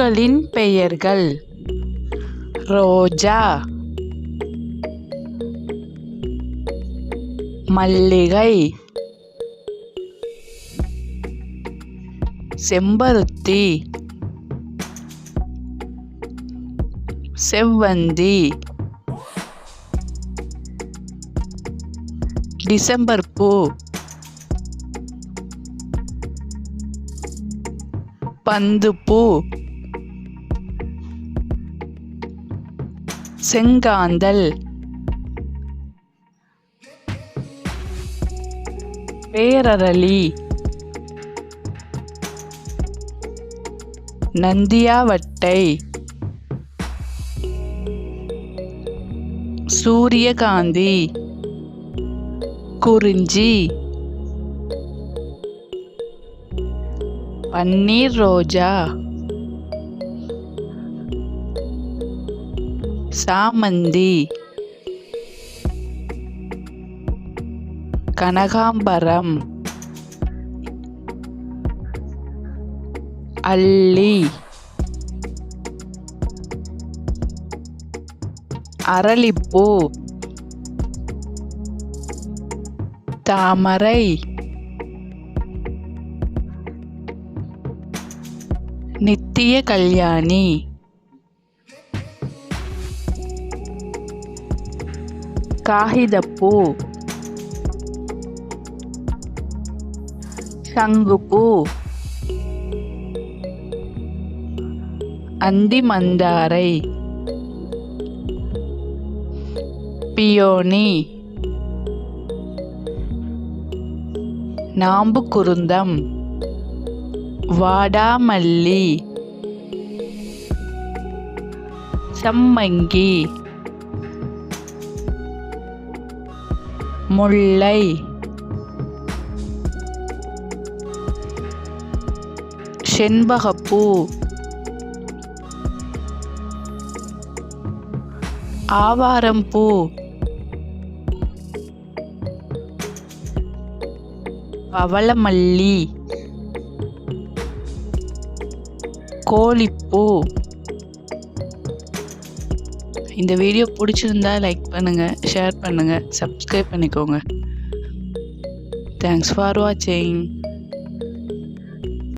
பூக்களின் பெயர்கள்: ரோஜா, மல்லிகை, செம்பருத்தி, செவ்வந்தி, டிசம்பர் பூ, பந்துப்பூ, செங்காந்தள், பேரரளி, நந்தியாவட்டை, சூரியகாந்தி, குறிஞ்சி, பன்னீர் ரோஜா, சாமந்தி, கனகாம்பரம், அல்லி, அரளிப்பூ, தாமரை, நித்திய கல்யாணி, காகிதப்பூ, சங்குப்பூ, அந்திமந்தாரை, பியோனி, நாம்புக்குருந்தம், வாடாமல்லி, சம்மங்கி, முல்லை, செண்பகப்பூ, ஆவாரம்பூ, பவளமல்லி, கோழிப்பூ. இந்த வீடியோ பிடிச்சிருந்தா லைக் பண்ணுங்கள், ஷேர் பண்ணுங்கள், சப்ஸ்கிரைப் பண்ணிக்கோங்க. தேங்க்ஸ் ஃபார் வாட்சிங்.